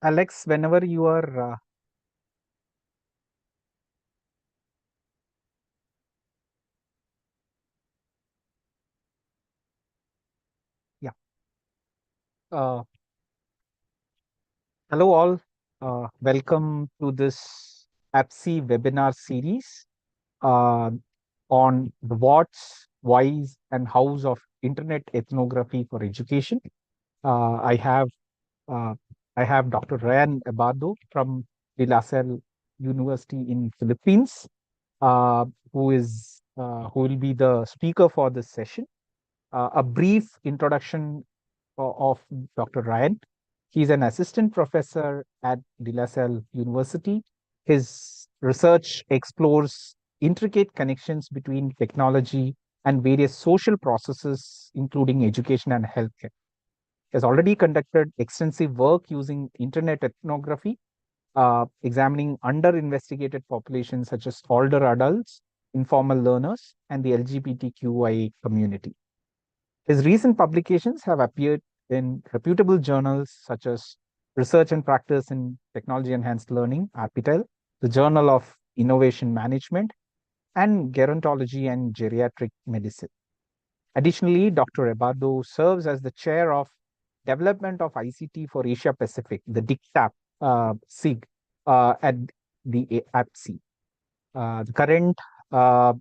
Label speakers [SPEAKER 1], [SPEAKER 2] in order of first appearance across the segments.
[SPEAKER 1] Alex, whenever you are, yeah. Uh, Hello, all. Welcome to this APSCE webinar series uh, on the what's, whys, and hows of Internet ethnography for education. Uh, I have uh, I have Dr. Ryan Abado from De La Salle University in Philippines, uh, who will be the speaker for this session. A brief introduction of Dr. Ryan. He's an assistant professor at De La Salle University. His research explores intricate connections between technology and various social processes, including education and healthcare. He has already conducted extensive work using internet ethnography, examining under-investigated populations such as older adults, informal learners, and the LGBTQI community. His recent publications have appeared in reputable journals such as Research and Practice in Technology Enhanced Learning, RPTEL, the Journal of Innovation Management, and Gerontology and Geriatric Medicine. Additionally, Dr. Ebado serves as the chair of Development of ICT for Asia Pacific, the DICTAP SIG, at the APSCE. Uh, the current uh,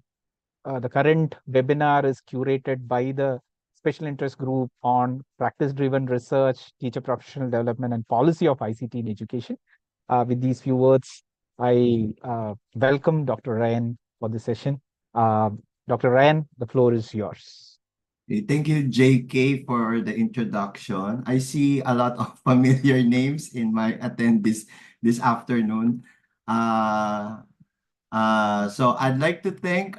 [SPEAKER 1] the current webinar is curated by the Special Interest Group on Practice-Driven Research, Teacher Professional Development, and Policy of ICT in Education. With these few words, I welcome Dr. Ryan for the session. Uh, Dr. Ryan, the floor is yours.
[SPEAKER 2] Thank you, JK, for the introduction. I see a lot of familiar names in my attendees this afternoon. Uh, so I'd like to thank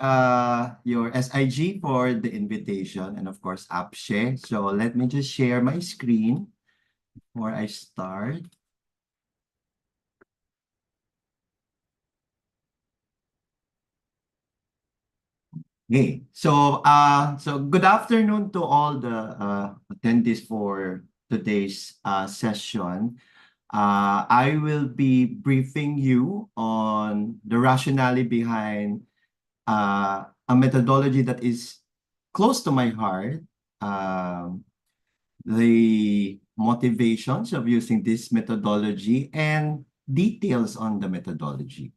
[SPEAKER 2] your SIG for the invitation and of course APSCE. So let me just share my screen before I start. Okay, so good afternoon to all the attendees for today's session. I will be briefing you on the rationale behind a methodology that is close to my heart, the motivations of using this methodology, and details on the methodology.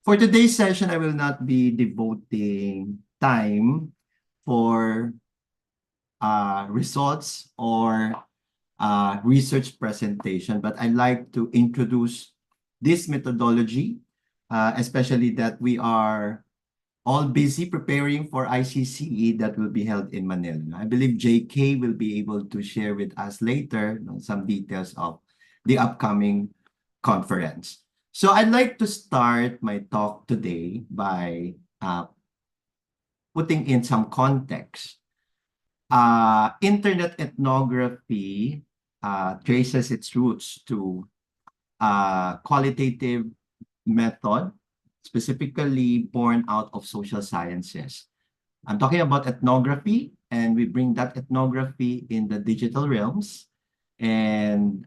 [SPEAKER 2] For today's session, I will not be devoting time for results or research presentation, but I'd like to introduce this methodology, especially that we are all busy preparing for ICCE that will be held in Manila. I believe JK will be able to share with us later some details of the upcoming conference. So I'd like to start my talk today by putting in some context. Internet ethnography traces its roots to qualitative method, specifically born out of social sciences. I'm talking about ethnography, and we bring that ethnography in the digital realms. And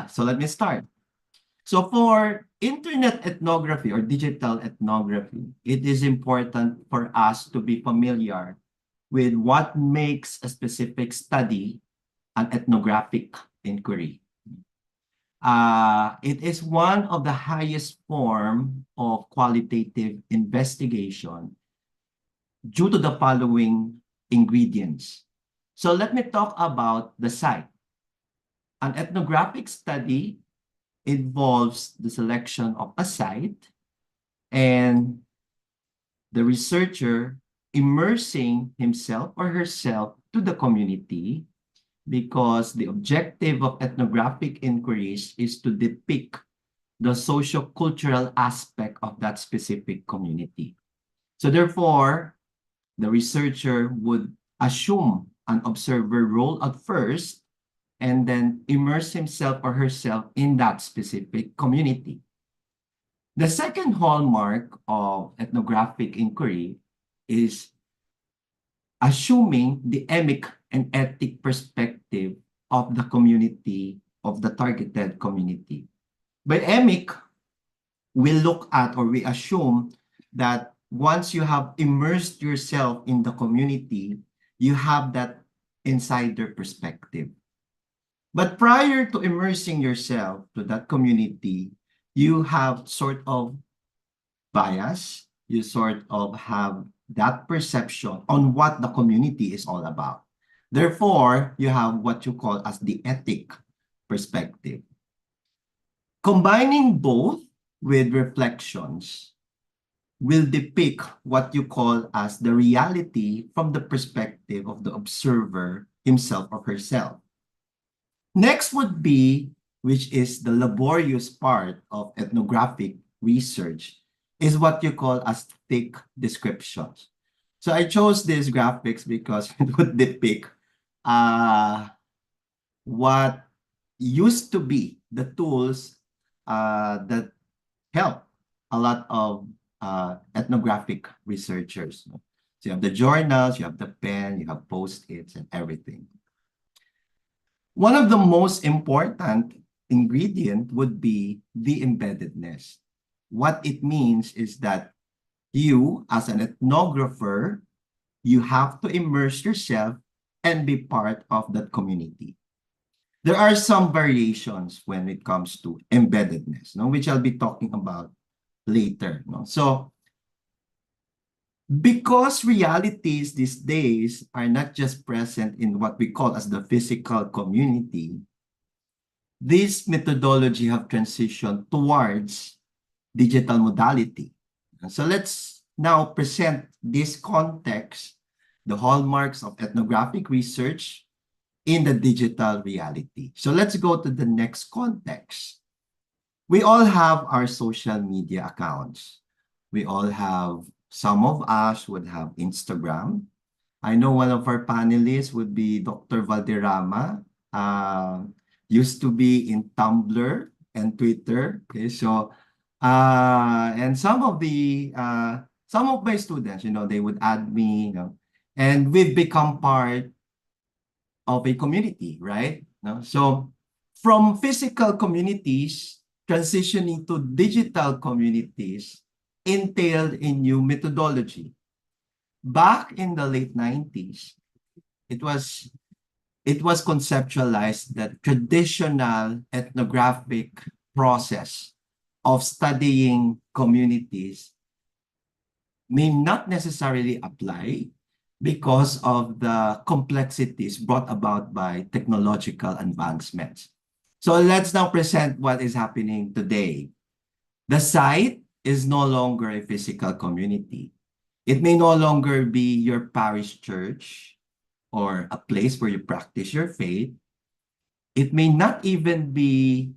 [SPEAKER 2] so let me start. So for internet ethnography or digital ethnography, it is important for us to be familiar with what makes a specific study an ethnographic inquiry. It is one of the highest form of qualitative investigation due to the following ingredients. So let me talk about the site. An ethnographic study involves the selection of a site and the researcher immersing himself or herself to the community, because the objective of ethnographic inquiries is to depict the socio-cultural aspect of that specific community. So therefore, the researcher would assume an observer role at first and then immerse himself or herself in that specific community. The second hallmark of ethnographic inquiry is assuming the emic and ethic perspective of the community, of the targeted community. By EMIC, we look at or we assume that once you have immersed yourself in the community, you have that insider perspective. But prior to immersing yourself to that community, you have sort of bias, you sort of have that perception on what the community is all about. Therefore, you have what you call as the ethic perspective. Combining both with reflections will depict what you call as the reality from the perspective of the observer himself or herself. Next would be, which is the laborious part of ethnographic research, is what you call as thick descriptions. So I chose these graphics because it would depict what used to be the tools that help a lot of ethnographic researchers. So you have the journals, you have the pen, you have post-its and everything. One of the most important ingredient would be the embeddedness. What it means is that you, as an ethnographer, you have to immerse yourself and be part of that community. There are some variations when it comes to embeddedness, which I'll be talking about later. So, because realities these days are not just present in what we call as the physical community, this methodology have transitioned towards digital modality. So let's now present this context, the hallmarks of ethnographic research in the digital reality. So let's go to the next context. We all have our social media accounts. We all have, some of us would have Instagram. I know one of our panelists would be Dr. Valderrama, used to be in Tumblr and Twitter. Okay, so and some of my students, they would add me, and we've become part of a community, right? So from physical communities transitioning to digital communities entailed a new methodology. Back in the late 90s, it was conceptualized that traditional ethnographic process of studying communities may not necessarily apply because of the complexities brought about by technological advancements. So let's now present what is happening today. The site is no longer a physical community. It may no longer be your parish church or a place where you practice your faith. It may not even be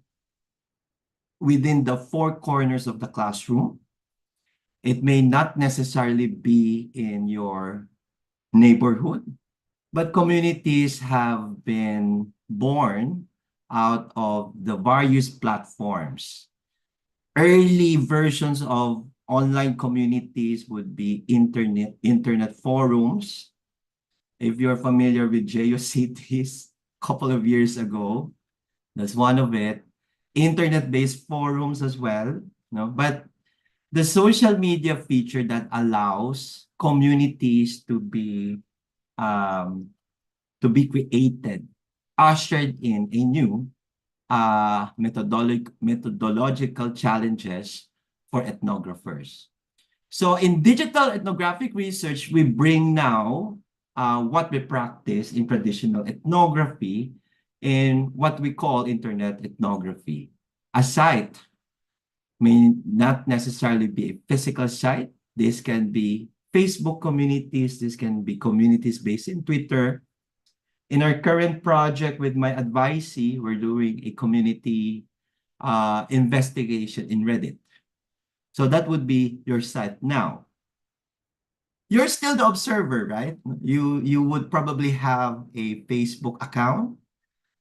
[SPEAKER 2] within the four corners of the classroom. It may not necessarily be in your neighborhood, but communities have been born out of the various platforms. Early versions of online communities would be internet forums. If you're familiar with GeoCities, a couple of years ago, that's one of it. Internet-based forums as well. But the social media feature that allows communities to be created, ushered in a new methodological challenges for ethnographers. So in digital ethnographic research, we bring now what we practice in traditional ethnography in what we call internet ethnography. A site may not necessarily be a physical site. This can be Facebook communities. This can be communities based in Twitter. In our current project with my advisee, we're doing a community investigation in Reddit. So that would be your site. Now, you're still the observer, right? You would probably have a Facebook account.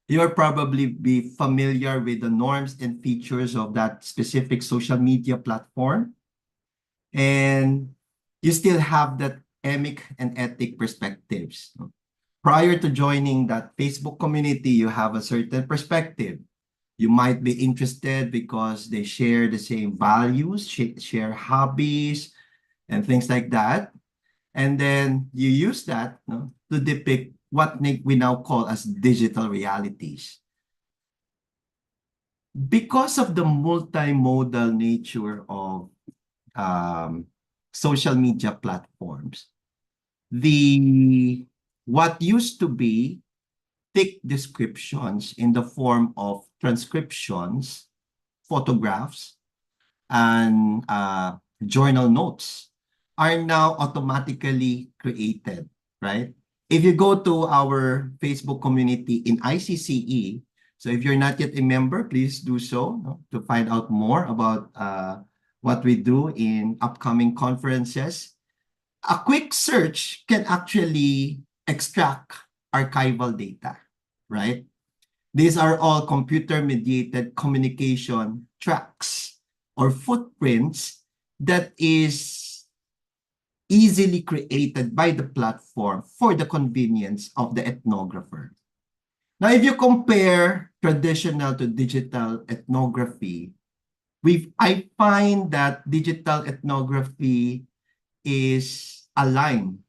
[SPEAKER 2] You'll probably be familiar with the norms and features of that specific social media platform. And you still have that emic and ethic perspectives. Prior to joining that Facebook community, you have a certain perspective. You might be interested because they share the same values, share hobbies, and things like that. And then you use that, to depict what we now call as digital realities. Because of the multimodal nature of social media platforms, the what used to be thick descriptions in the form of transcriptions, photographs, and journal notes are now automatically created, right? If you go to our Facebook community in ICCE, so if you're not yet a member, please do so, to find out more about what we do in upcoming conferences. A quick search can actually extract archival data, right? These are all computer-mediated communication tracks or footprints that is easily created by the platform for the convenience of the ethnographer. Now, if you compare traditional to digital ethnography, I find that digital ethnography is aligned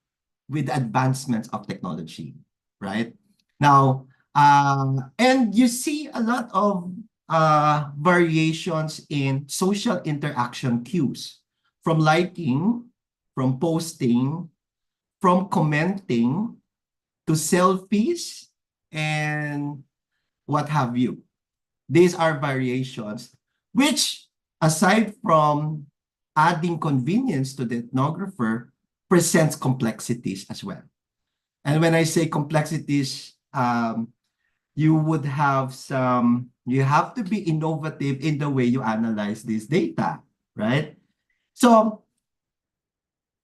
[SPEAKER 2] with the advancements of technology, right? Now, and you see a lot of variations in social interaction cues, from liking, from posting, from commenting, to selfies, and what have you. These are variations which, aside from adding convenience to the ethnographer, presents complexities as well. And when I say complexities, you have to be innovative in the way you analyze this data, right? So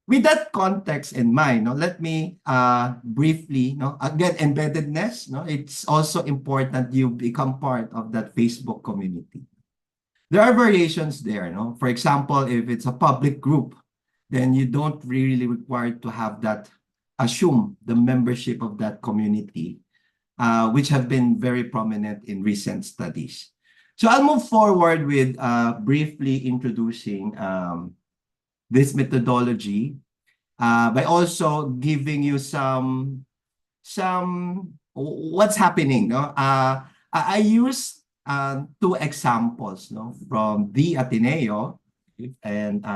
[SPEAKER 2] with that context in mind, let me briefly, again, embeddedness, it's also important you become part of that Facebook community. There are variations there, For example, if it's a public group, then you don't really require to have that, assume the membership of that community, which have been very prominent in recent studies. So I'll move forward with briefly introducing this methodology by also giving you some what's happening. I use two examples from the Ateneo and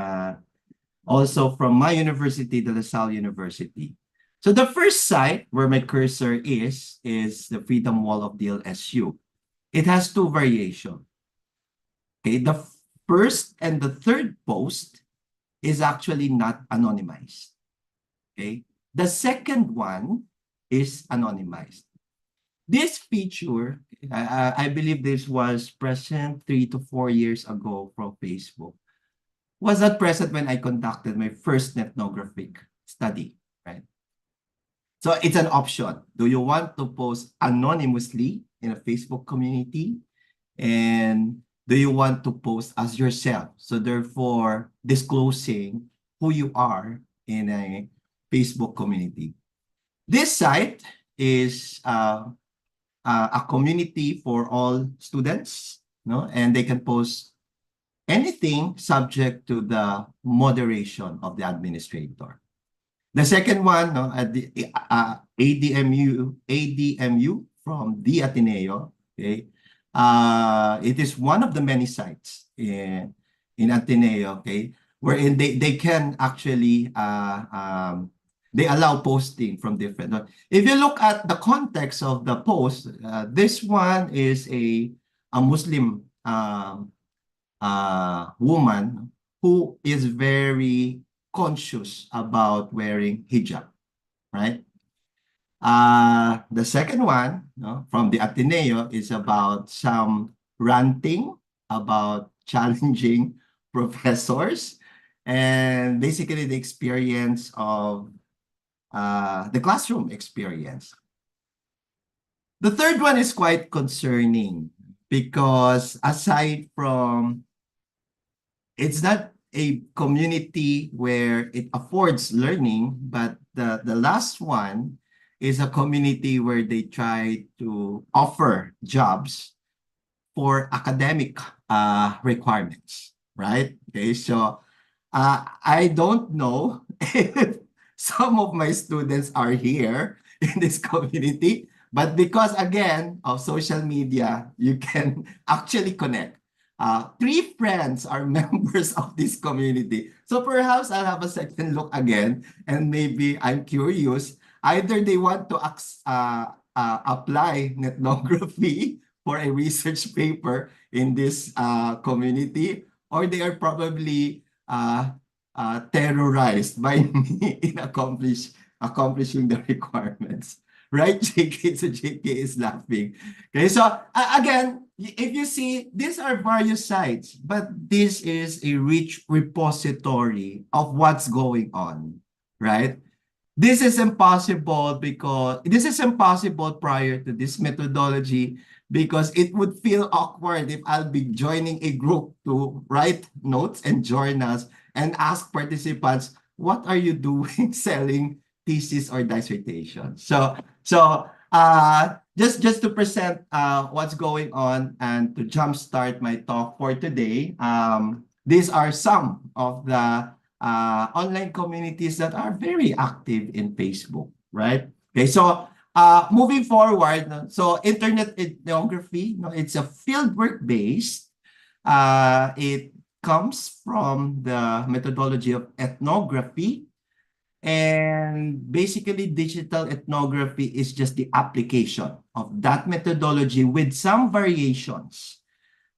[SPEAKER 2] also from my university, the LaSalle University. So the first site where my cursor is the Freedom Wall of the LSU. It has two variations. Okay, the first and the third post is actually not anonymized. Okay, the second one is anonymized. This feature, I believe this was present 3 to 4 years ago from Facebook, was not present when I conducted my first ethnographic study, right? So it's an option. Do you want to post anonymously in a Facebook community? And do you want to post as yourself? So therefore, disclosing who you are in a Facebook community. This site is a community for all students, and they can post anything subject to the moderation of the administrator. The second one, at the ADMU from the Ateneo, okay, it is one of the many sites in Ateneo, okay, wherein they can actually they allow posting from different. If you look at the context of the post, this one is a Muslim woman who is very conscious about wearing hijab, right? The second one, from the Ateneo, is about some ranting about challenging professors and basically the experience of the classroom experience. The third one is quite concerning because aside from, it's not a community where it affords learning, but the last one is a community where they try to offer jobs for academic requirements, right? Okay, so I don't know if some of my students are here in this community, but because again of social media, you can actually connect. Three friends are members of this community. So perhaps I'll have a second look again, and maybe I'm curious. Either they want to apply ethnography for a research paper in this community, or they are probably terrorized by me in accomplishing the requirements. Right, JK? So JK is laughing. Okay, so again, if you see, these are various sites, but this is a rich repository of what's going on, right? This is impossible prior to this methodology because it would feel awkward if I'll be joining a group to write notes and journals and ask participants, what are you doing selling thesis or dissertation? Just to present what's going on and to jumpstart my talk for today, these are some of the online communities that are very active in Facebook, right? Okay, so moving forward, no, so internet ethnography, no, it's a fieldwork based. It comes from the methodology of ethnography, and basically digital ethnography is just the application of that methodology with some variations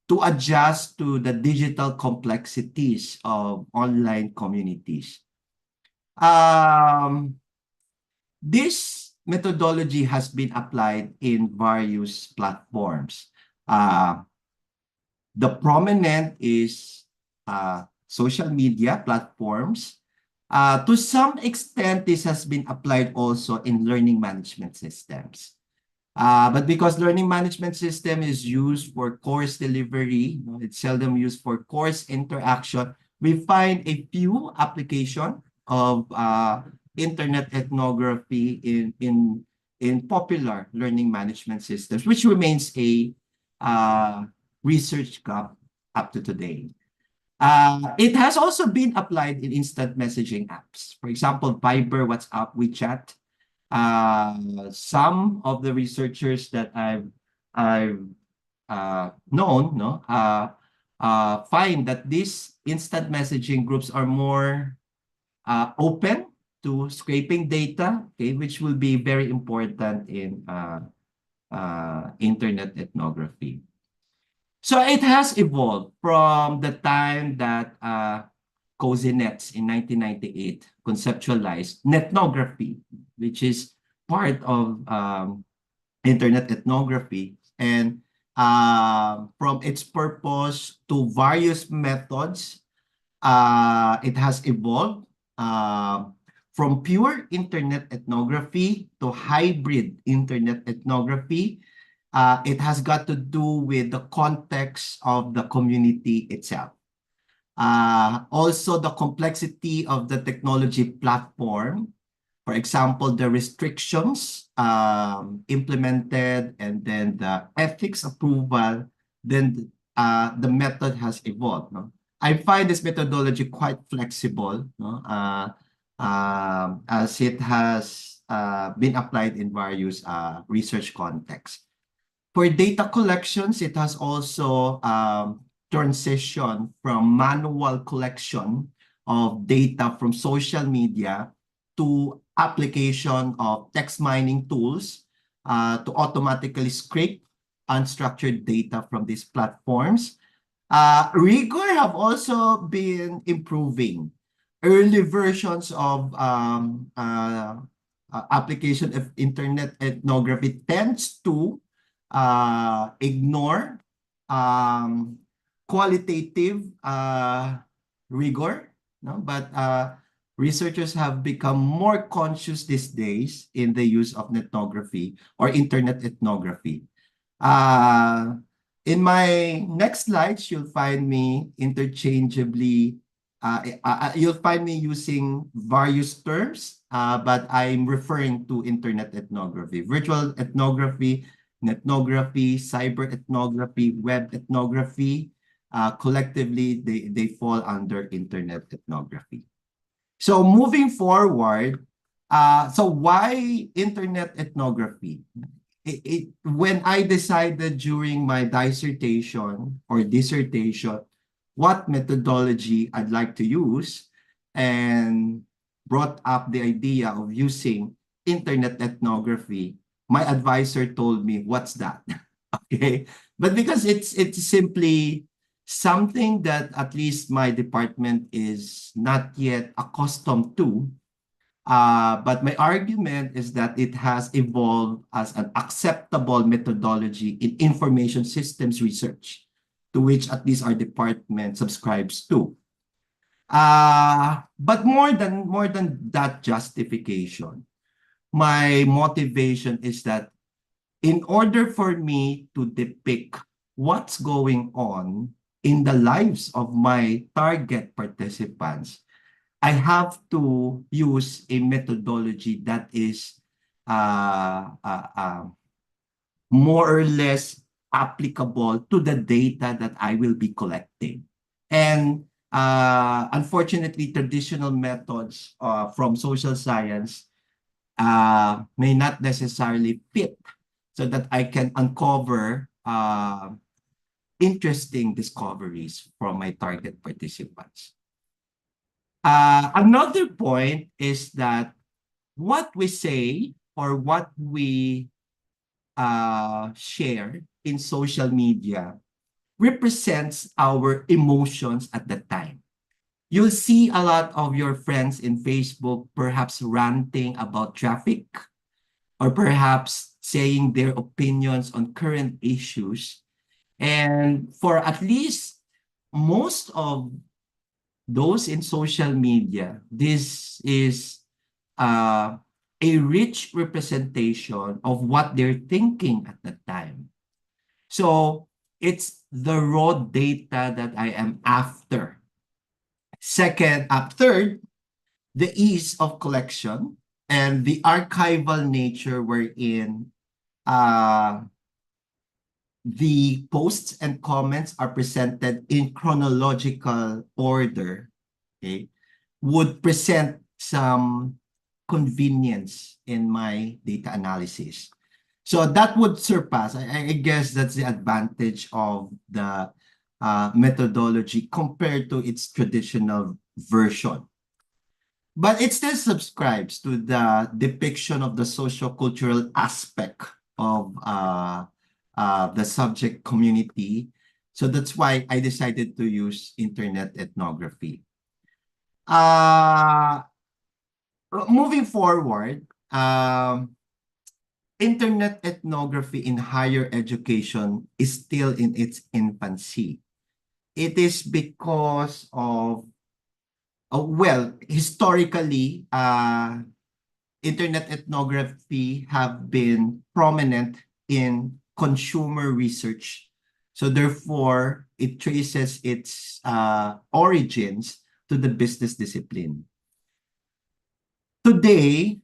[SPEAKER 2] to adjust to the digital complexities of online communities. This methodology has been applied in various platforms. The prominent is social media platforms. To some extent, this has been applied also in learning management systems. But because learning management system is used for course delivery, it's seldom used for course interaction, we find a few application of internet ethnography in popular learning management systems, which remains a research gap up to today. It has also been applied in instant messaging apps. For example, Viber, WhatsApp, WeChat. Some of the researchers that I've known, no, find that these instant messaging groups are more open to scraping data, okay, which will be very important in internet ethnography. So it has evolved from the time that CozyNets in 1998 conceptualized nethnography, which is part of internet ethnography, and from its purpose to various methods, it has evolved from pure internet ethnography to hybrid internet ethnography. It has got to do with the context of the community itself. Also, the complexity of the technology platform. For example, the restrictions implemented and then the ethics approval, then the method has evolved. No? I find this methodology quite flexible, no? As it has been applied in various research contexts. For data collections, it has also transitioned from manual collection of data from social media to application of text mining tools to automatically scrape unstructured data from these platforms. Rigor have also been improving. Early versions of application of internet ethnography tends to ignore qualitative rigor, no? But researchers have become more conscious these days in the use of ethnography or internet ethnography. In my next slides, you'll find me interchangeably, you'll find me using various terms, but I'm referring to internet ethnography. Virtual ethnography ethnography, cyber ethnography, web ethnography. Collectively, they fall under internet ethnography. So moving forward, so why internet ethnography? When I decided during my dissertation what methodology I'd like to use, and brought up the idea of using internet ethnography, my advisor told me, "What's that?" Okay, but because it's simply something that at least my department is not yet accustomed to. But my argument is that it has evolved as an acceptable methodology in information systems research, to which at least our department subscribes to. But more than that justification, my motivation is that in order for me to depict what's going on in the lives of my target participants, I have to use a methodology that is more or less applicable to the data that I will be collecting. And unfortunately, traditional methods from social science may not necessarily fit so that I can uncover interesting discoveries from my target participants. Another point is that what we say or what we share in social media represents our emotions at the time. You'll see a lot of your friends in Facebook perhaps ranting about traffic, or perhaps saying their opinions on current issues. And for at least most of those in social media, this is a rich representation of what they're thinking at the time. So it's the raw data that I am after. Third, the ease of collection and the archival nature wherein the posts and comments are presented in chronological order, okay, would present some convenience in my data analysis. So that would surpass, I guess that's the advantage of the methodology compared to its traditional version. But it still subscribes to the depiction of the social-cultural aspect of the subject community. So that's why I decided to use internet ethnography. Moving forward, internet ethnography in higher education is still in its infancy. It is because of, well, historically, internet ethnography have been prominent in consumer research. So therefore, it traces its origins to the business discipline. Today,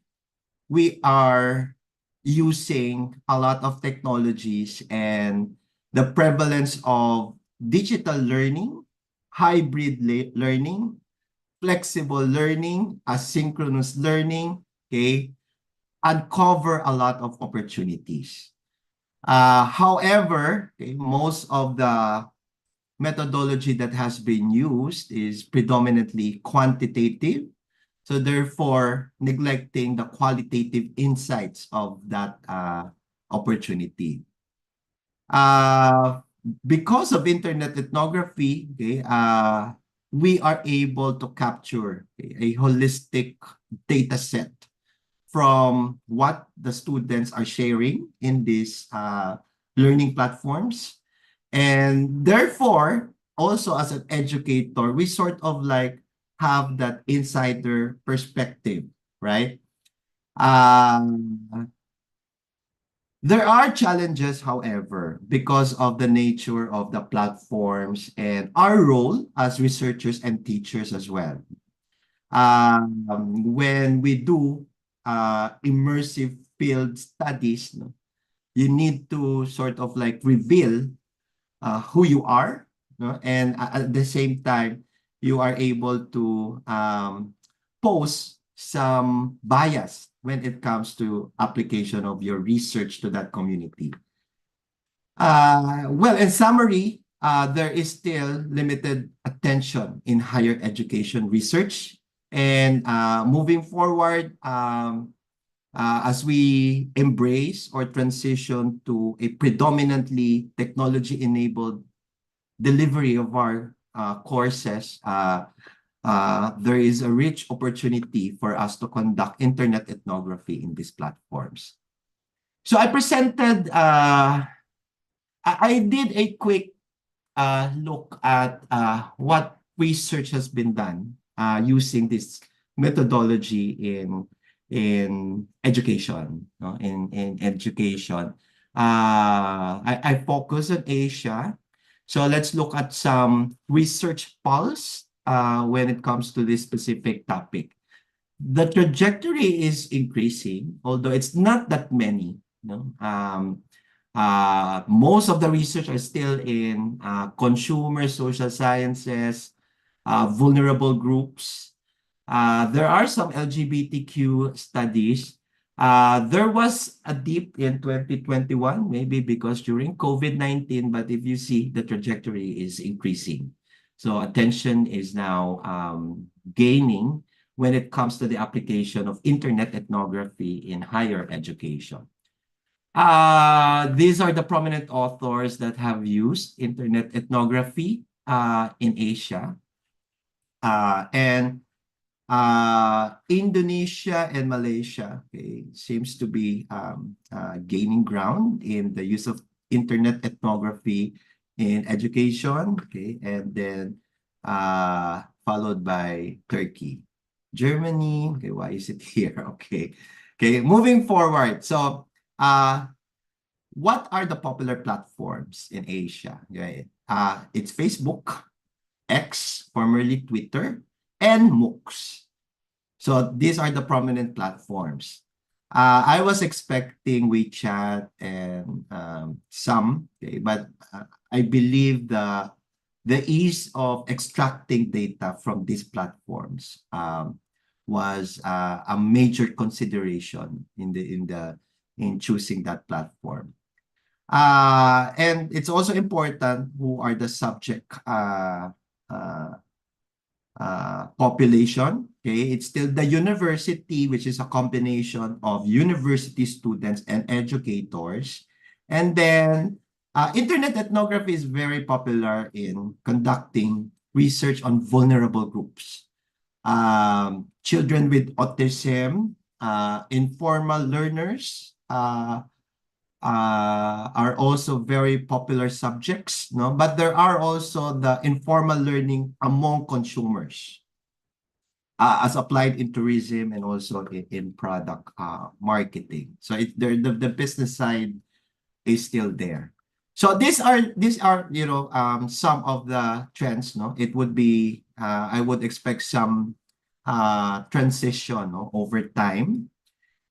[SPEAKER 2] we are using a lot of technologies and the prevalence of digital learning, hybrid learning, flexible learning, asynchronous learning, okay, uncover a lot of opportunities. However, okay, most of the methodology that has been used is predominantly quantitative. So therefore, neglecting the qualitative insights of that opportunity. Because of internet ethnography, okay, we are able to capture a holistic data set from what the students are sharing in these learning platforms. And therefore, also as an educator, we sort of like have that insider perspective, right? There are challenges, however, because of the nature of the platforms and our role as researchers and teachers as well. When we do immersive field studies, no, you need to sort of like reveal who you are, no? And at the same time, you are able to pose some bias when it comes to application of your research to that community. Well, in summary, there is still limited attention in higher education research. And moving forward, as we embrace or transition to a predominantly technology-enabled delivery of our courses, there is a rich opportunity for us to conduct internet ethnography in these platforms. So I presented, I did a quick look at what research has been done using this methodology in education, no? In education. I focus on Asia. So let's look at some research pulse when it comes to this specific topic. The trajectory is increasing, although it's not that many. No? Most of the research are still in consumer social sciences, vulnerable groups. There are some LGBTQ studies. There was a dip in 2021, maybe because during COVID-19, but if you see, the trajectory is increasing. So attention is now gaining when it comes to the application of internet ethnography in higher education. These are the prominent authors that have used internet ethnography in Asia. And Indonesia and Malaysia, okay, seems to be gaining ground in the use of internet ethnography in education, okay, and then followed by Turkey. Germany, okay, why is it here? Okay, moving forward. So, what are the popular platforms in Asia? Okay. It's Facebook, X, formerly Twitter, and MOOCs. So these are the prominent platforms. I was expecting WeChat and some, okay, but I believe the ease of extracting data from these platforms was a major consideration in choosing that platform. And it's also important who are the subject population. Okay, it's still the university, which is a combination of university students and educators. And then internet ethnography is very popular in conducting research on vulnerable groups. Children with autism, informal learners, are also very popular subjects, no? But there are also the informal learning among consumers, as applied in tourism and also in product marketing. So the business side is still there. So these are some of the trends, no? It would be I would expect some transition, no, over time.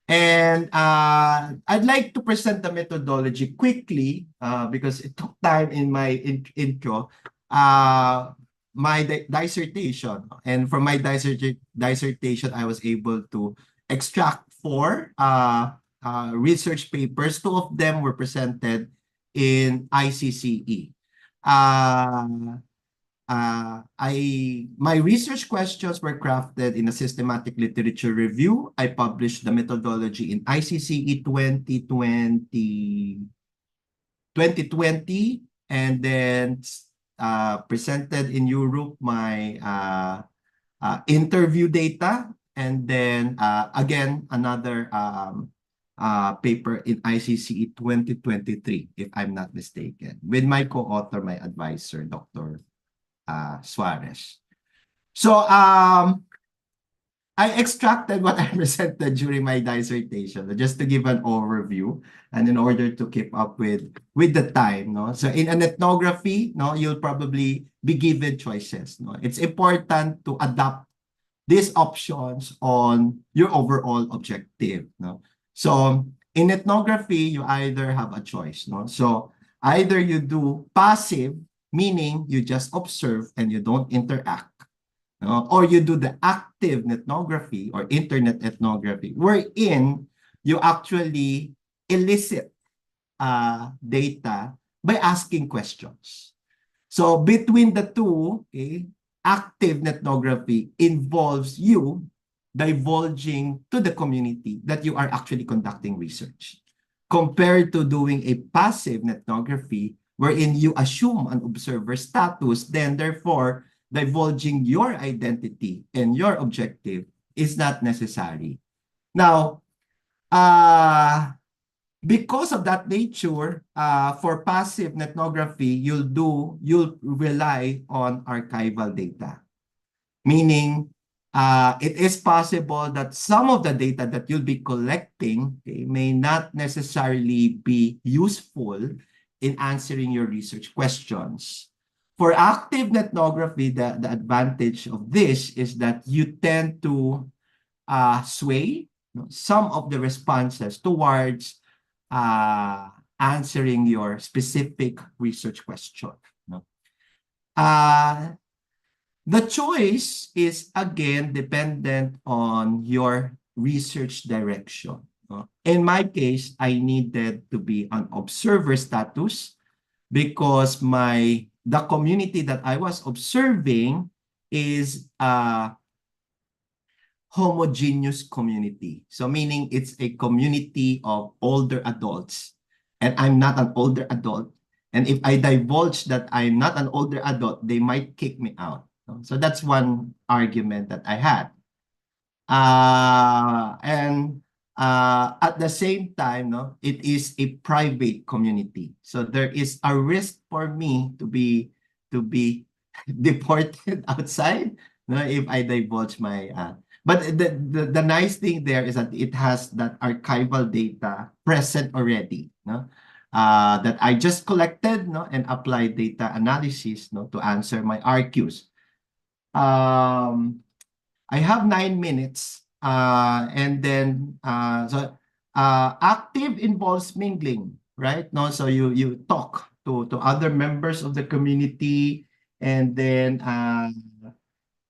[SPEAKER 2] And I'd like to present the methodology quickly because it took time in my intro. My dissertation, and from my dissertation, I was able to extract 4 research papers. 2 of them were presented in ICCE. My research questions were crafted in a systematic literature review. I published the methodology in ICCE 2020, and then presented in Europe my interview data, and then again another paper in ICCE 2023, if I'm not mistaken, with my co-author, my advisor, Dr. Suarez. So I extracted what I presented during my dissertation just to give an overview and in order to keep up with the time, no? So in an ethnography, no, you'll probably be given choices, no? It's important to adapt these options on your overall objective, no? So In ethnography, you either have a choice, no? So either you do passive, meaning you just observe and you don't interact, no? Or you do the active ethnography or internet ethnography, wherein you actually elicit data by asking questions. So between the two, okay, active ethnography involves you divulging to the community that you are actually conducting research, compared to doing a passive ethnography wherein you assume an observer status, then therefore divulging your identity and your objective is not necessary. Now, because of that nature, for passive ethnography, you'll rely on archival data. Meaning, it is possible that some of the data that you'll be collecting, okay, may not necessarily be useful in answering your research questions. For active ethnography, the advantage of this is that you tend to sway, some of the responses towards answering your specific research question. Uh, the choice is again dependent on your research direction. In my case, I needed to be an observer status because the community that I was observing is homogeneous community. So meaning it's a community of older adults, and I'm not an older adult. And if I divulge that I'm not an older adult, they might kick me out. So that's one argument that I had. And at the same time, no, it is a private community. So there is a risk for me to be deported outside, no, if I divulge my but the nice thing there is that it has that archival data present already, no? That I just collected, no, and applied data analysis, no, to answer my RQs. I have 9 minutes, and then active involves mingling, right? No, so you talk to other members of the community, and then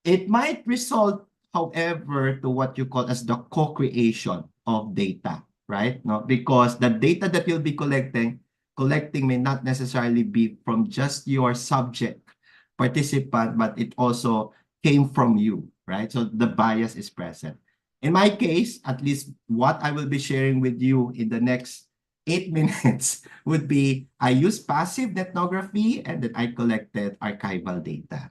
[SPEAKER 2] it might result, however, to what you call as the co-creation of data, right? No, because the data that you'll be collecting may not necessarily be from just your subject participant, but it also came from you, right? So the bias is present. In my case, at least what I will be sharing with you in the next 8 minutes would be I use passive ethnography and then I collected archival data.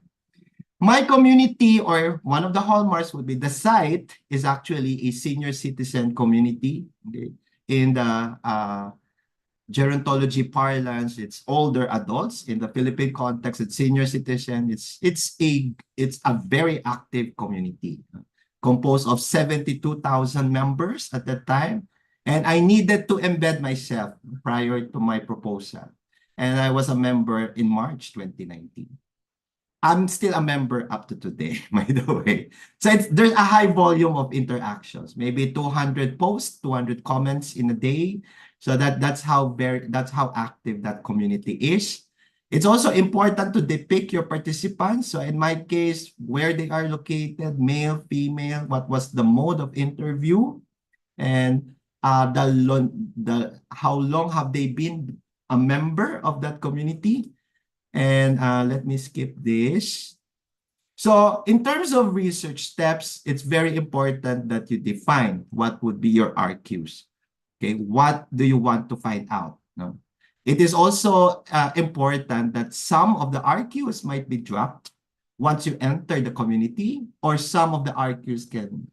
[SPEAKER 2] My community, or one of the hallmarks, would be the site is actually a senior citizen community. Okay? In the gerontology parlance, it's older adults. In the Philippine context, it's senior citizen. It's a very active community, composed of 72,000 members at that time. And I needed to embed myself prior to my proposal. And I was a member in March 2019. I'm still a member up to today, by the way. So there's a high volume of interactions, maybe 200 posts, 200 comments in a day. So that's how active that community is. It's also important to depict your participants. So in my case, where they are located, male, female, what was the mode of interview, and how long have they been a member of that community. And let me skip this. So in terms of research steps, it's very important that you define what would be your RQs. Okay, what do you want to find out? No? It is also important that some of the RQs might be dropped once you enter the community, or some of the RQs can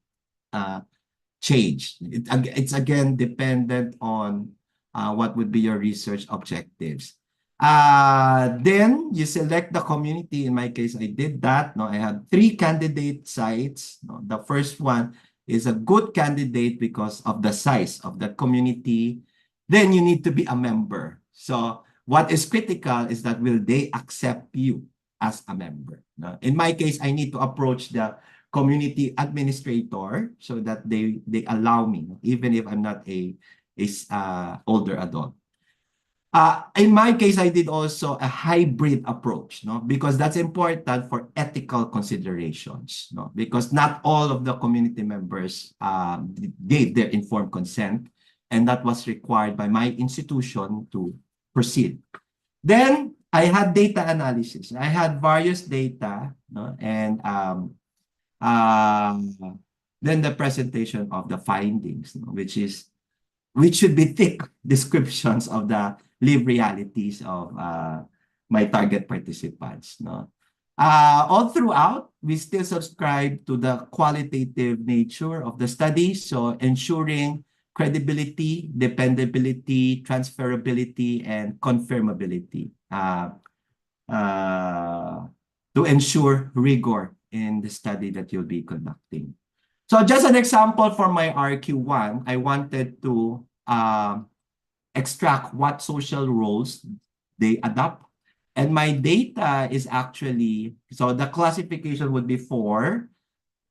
[SPEAKER 2] change. It's again dependent on what would be your research objectives. Then you select the community. In my case, I did that. No, I had 3 candidate sites. No, the first one is a good candidate because of the size of the community. Then you need to be a member. So what is critical is that will they accept you as a member? No? In my case, I need to approach the community administrator so that they allow me, even if I'm not a is older adult. In my case, I did also a hybrid approach, no, because that's important for ethical considerations, no, because not all of the community members gave their informed consent, and that was required by my institution to proceed. Then I had data analysis. I had various data, no, and uh, then the presentation of the findings, no, which should be thick descriptions of the lived realities of my target participants. No? All throughout, we still subscribe to the qualitative nature of the study, so ensuring credibility, dependability, transferability, and confirmability to ensure rigor in the study that you'll be conducting. So just an example for my RQ1, I wanted to extract what social roles they adopt. And my data is actually, so the classification would be 4.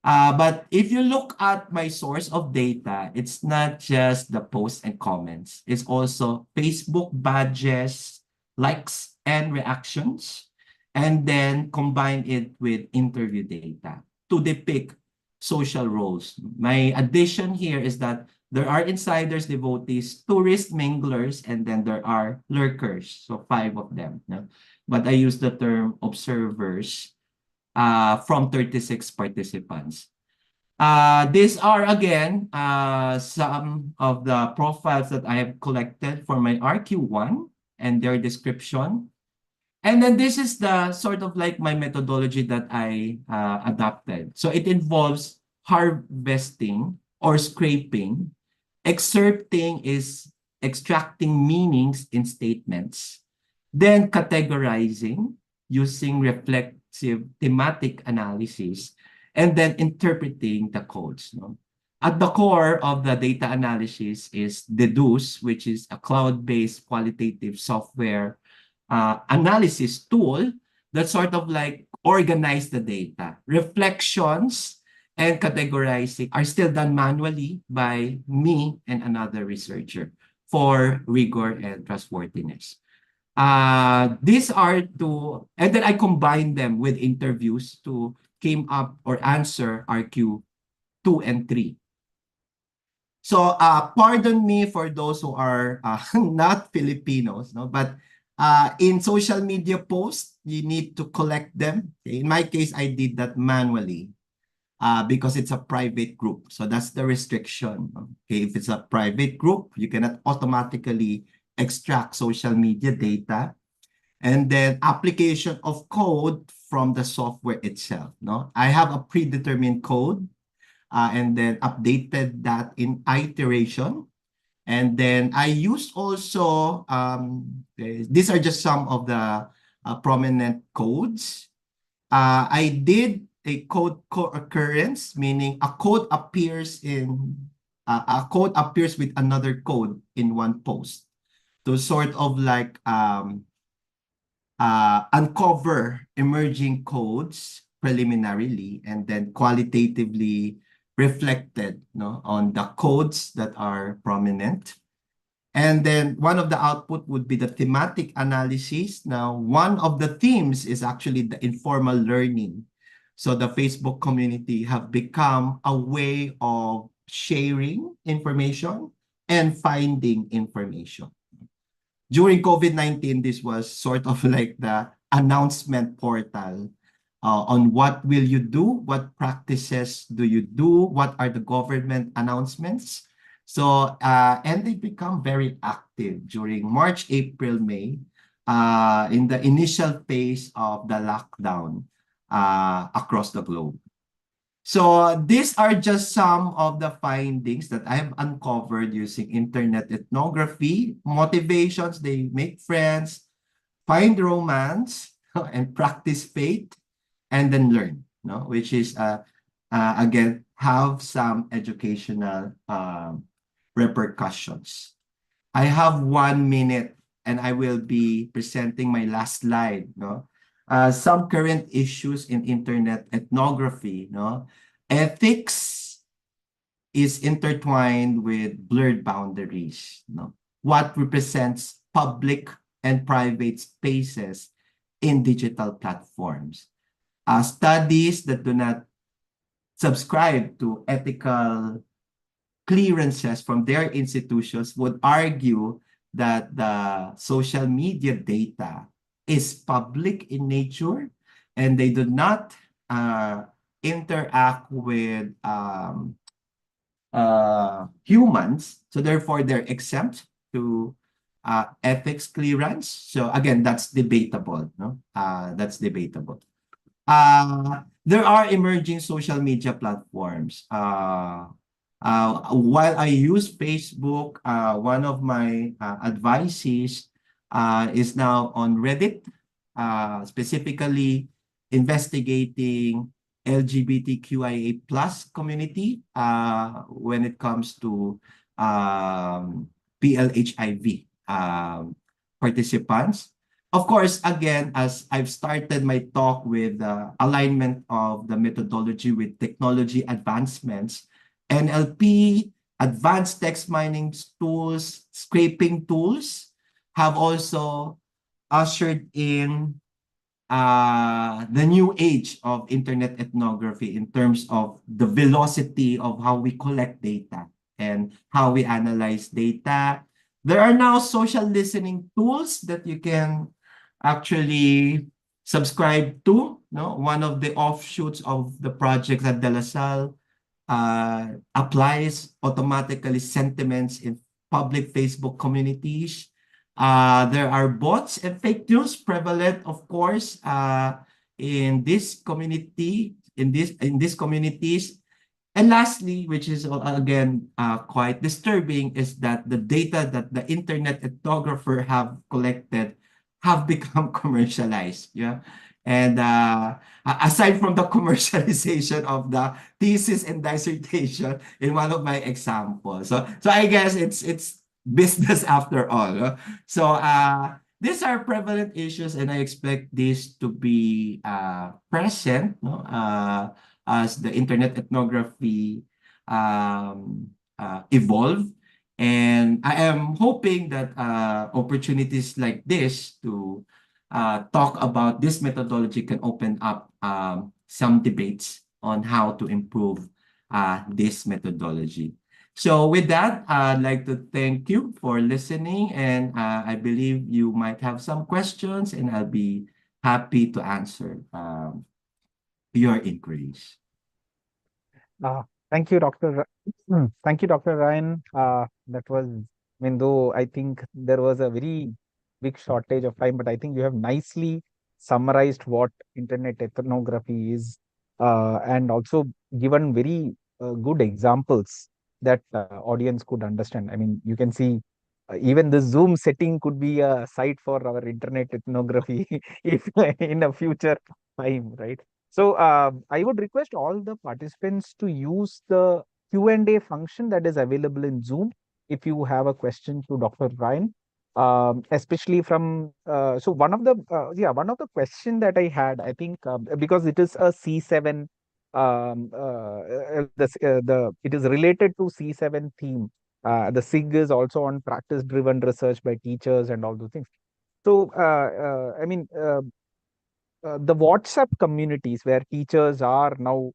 [SPEAKER 2] But if you look at my source of data, it's not just the posts and comments. It's also Facebook badges, likes, and reactions. And then combine it with interview data to depict social roles. My addition here is that there are insiders, devotees, tourist minglers, and then there are lurkers. So 5 of them. No? But I use the term observers from 36 participants. These are, again, some of the profiles that I have collected for my RQ1 and their description. And then this is the sort of like my methodology that I adopted. So it involves harvesting or scraping. Excerpting is extracting meanings in statements. Then categorizing using reflexive thematic analysis. And then interpreting the codes. No? At the core of the data analysis is Deduce, which is a cloud-based qualitative software analysis tool that sort of like organize the data. Reflections and categorizing are still done manually by me and another researcher for rigor and trustworthiness. These are two, and then I combine them with interviews to came up or answer RQ 2 and 3. So pardon me for those who are not Filipinos, no, but in social media posts, you need to collect them. Okay? In my case, I did that manually because it's a private group. So that's the restriction. Okay, if it's a private group, you cannot automatically extract social media data. And then application of code from the software itself. No, I have a predetermined code and then updated that in iteration. And then I used also, these are just some of the prominent codes. I did a code co-occurrence, meaning a code appears with another code in one post to sort of like uncover emerging codes preliminarily and then qualitatively reflected, no, on the codes that are prominent. And then one of the output would be the thematic analysis. Now, one of the themes is actually the informal learning. So the Facebook community have become a way of sharing information and finding information. During COVID-19, this was sort of like the announcement portal on what will you do, what practices do you do, what are the government announcements. So, and they become very active during March, April, May, in the initial phase of the lockdown across the globe. So these are just some of the findings that I have uncovered using internet ethnography. Motivations, they make friends, find romance, and practice faith, and then learn, no? Which is, again, have some educational repercussions. I have 1 minute and I will be presenting my last slide, no? Some current issues in internet ethnography, no? Ethics is intertwined with blurred boundaries. No? What represents public and private spaces in digital platforms? Studies that do not subscribe to ethical clearances from their institutions would argue that the social media data is public in nature and they do not uh, interact with humans. So therefore, they're exempt to ethics clearance. So again, that's debatable. No? That's debatable. There are emerging social media platforms. While I use Facebook, one of my advicees is now on Reddit, specifically investigating LGBTQIA plus community when it comes to PLHIV participants. Of course, again, as I've started my talk with alignment of the methodology with technology advancements, NLP, advanced text mining tools, scraping tools have also ushered in the new age of internet ethnography in terms of the velocity of how we collect data and how we analyze data. There are now social listening tools that you can actually subscribe to. No, one of the offshoots of the project at De La Salle applies automatically sentiments in public Facebook communities. There are bots and fake news prevalent, of course, in this community, in these communities. And lastly, which is again quite disturbing, is that the data that the internet ethnographer have collected have become commercialized. Yeah. And aside from the commercialization of the thesis and dissertation in one of my examples. So I guess it's business after all. So these are prevalent issues and I expect this to be present, no? As the internet ethnography evolve. And I am hoping that opportunities like this to talk about this methodology can open up some debates on how to improve this methodology. So with that, I'd like to thank you for listening, and I believe you might have some questions, and I'll be happy to answer your inquiries.
[SPEAKER 1] Uh, Thank you, Thank you, Dr. Ryan. That was, I mean, though I think there was a very big shortage of time, but I think you have nicely summarized what internet ethnography is, and also given very good examples that audience could understand. I mean, you can see even the Zoom setting could be a site for our internet ethnography if in a future time, right? So I would request all the participants to use the Q&A function that is available in Zoom if you have a question to Dr. Ryan, especially from so one of the question that I had, I think because it is a C7 the it is related to C7 theme. The SIG is also on practice driven research by teachers and all those things. So I mean the WhatsApp communities where teachers are now,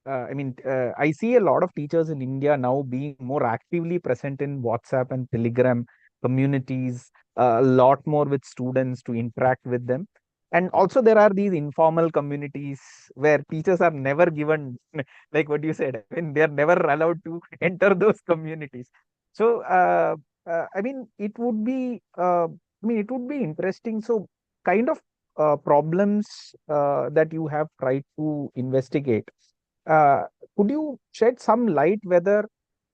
[SPEAKER 1] I see a lot of teachers in India now being more actively present in WhatsApp and Telegram communities, a lot more with students to interact with them. And also, there are these informal communities where teachers are never given, like what you said, I mean, they are never allowed to enter those communities. So, it would be, it would be interesting. So, kind of problems that you have tried to investigate, uh, could you shed some light whether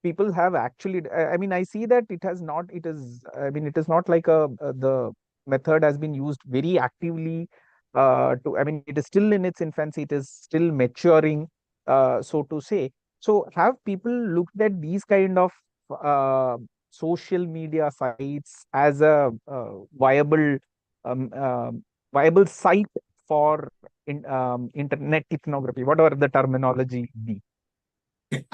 [SPEAKER 1] people have actually, I see that it has not, it is, it is not like the method has been used very actively it is still in its infancy, it is still maturing, so to say. So have people looked at these kind of uh, social media sites as a um, um viable site for internet ethnography, whatever the terminology be?
[SPEAKER 2] Okay.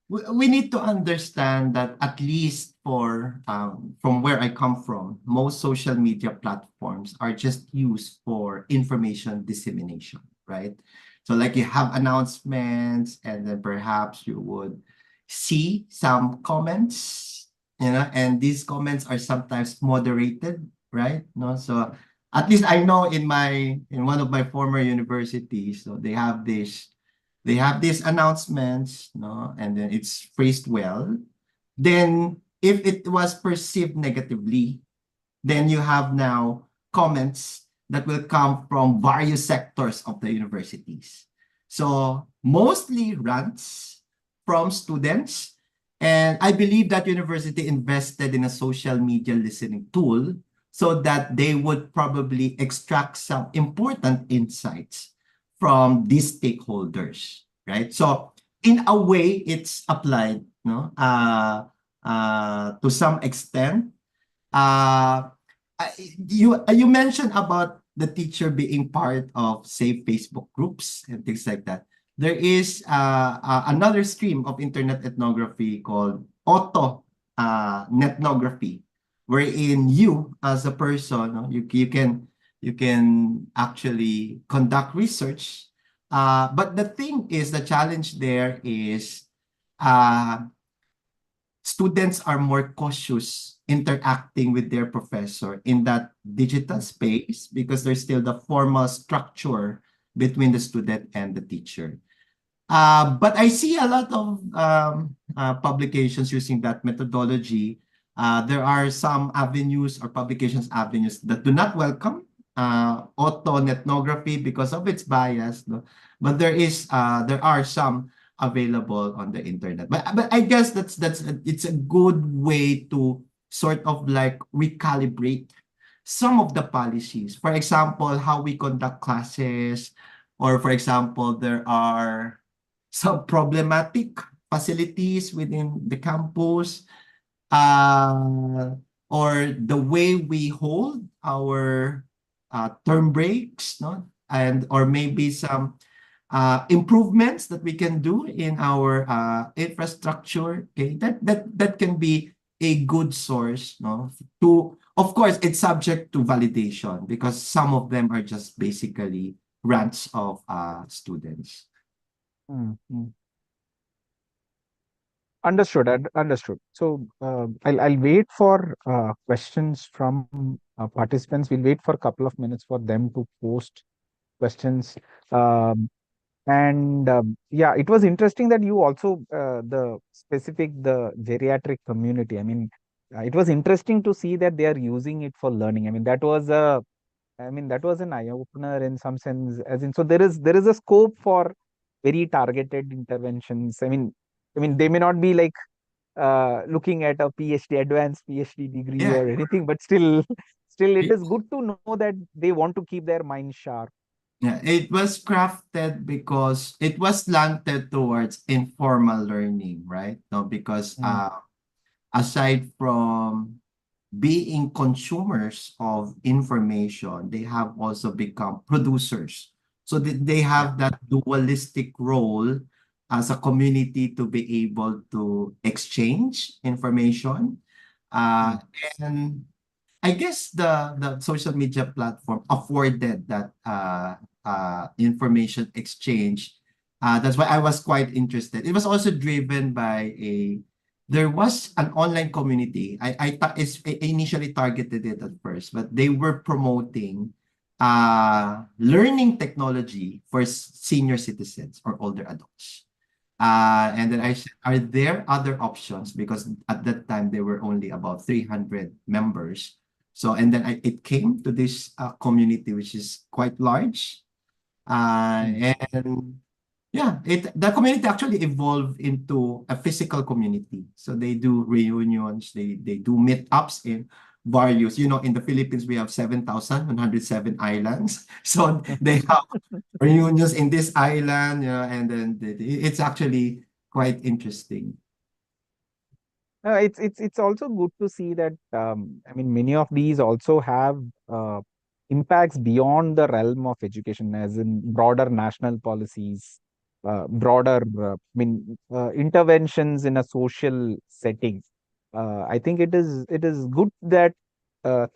[SPEAKER 2] we need to understand that at least from where I come from, most social media platforms are just used for information dissemination, right? So like you have announcements, and then perhaps you would see some comments, and these comments are sometimes moderated, right? No, so at least I know in one of my former universities, so they have these announcements, no, and then it's phrased well. Then, if it was perceived negatively, then you have now comments that will come from various sectors of the universities. So, mostly rants from students. And I believe that university invested in a social media listening tool so that they would probably extract some important insights from these stakeholders, right? So in a way, it's applied, no, to some extent. Uh, you mentioned about the teacher being part of, say, Facebook groups and things like that. There is another stream of internet ethnography called auto nethnography, wherein you as a person, no, you can actually conduct research. But the thing is, the challenge there is uh, students are more cautious interacting with their professor in that digital space because there's still the formal structure between the student and the teacher. But I see a lot of publications using that methodology. There are some avenues or publications avenues that do not welcome auto-ethnography because of its bias, no? But there are some available on the internet. But I guess it's a good way to sort of like recalibrate some of the policies. For example, how we conduct classes, or for example, there are some problematic facilities within the campus, uh, or the way we hold our term breaks, no? And or maybe some improvements that we can do in our infrastructure. Okay, that can be a good source, no? To, of course, it's subject to validation because some of them are just basically rants of students.
[SPEAKER 1] Mm, mm. Understood. Understood. So I'll wait for questions from participants. We'll wait for a couple of minutes for them to post questions. Um, and yeah, it was interesting that you also the specific the geriatric community. I mean, it was interesting to see that they are using it for learning. I mean, that was an eye opener in some sense. As in, so there is a scope for very targeted interventions. I mean, they may not be like looking at a PhD, advanced PhD degree
[SPEAKER 2] Yeah.
[SPEAKER 1] or anything, but still, still, it is good to know that they want to keep their mind sharp.
[SPEAKER 2] Yeah, it was crafted because it was slanted towards informal learning, right? No, because
[SPEAKER 1] Mm,
[SPEAKER 2] aside from being consumers of information, they have also become producers. So they
[SPEAKER 1] yeah.
[SPEAKER 2] have that dualistic role as a community to be able to exchange information.
[SPEAKER 1] Mm,
[SPEAKER 2] Uh, and I guess the social media platform afforded that information exchange. That's why I was quite interested. It was also driven by there was an online community. I initially targeted it at first, but they were promoting learning technology for senior citizens or older adults. And then
[SPEAKER 1] yeah.
[SPEAKER 2] I said, are there other options? Because at that time there were only about 300 members. So, and then it came to this community, which is quite large.
[SPEAKER 1] Mm,
[SPEAKER 2] And yeah, the community actually evolved into a physical community. So they do reunions, they do meetups in various, in the Philippines, we have 7,107 islands. So they have reunions in this island, and then it's actually quite interesting.
[SPEAKER 1] it's also good to see that I mean many of these also have uh, impacts beyond the realm of education, as in broader national policies. broader, interventions in a social setting. I think it is good that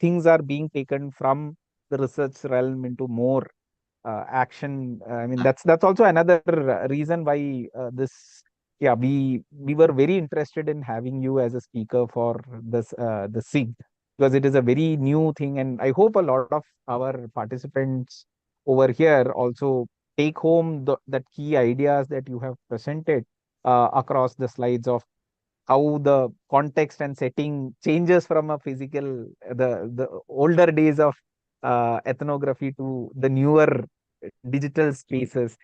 [SPEAKER 1] things are being taken from the research realm into more action. I mean, that's also another reason why this. Yeah, we were very interested in having you as a speaker for this the SIG, because it is a very new thing, and I hope a lot of our participants over here also take home that key ideas that you have presented across the slides of how the context and setting changes from a physical, the older days of ethnography to the newer digital spaces.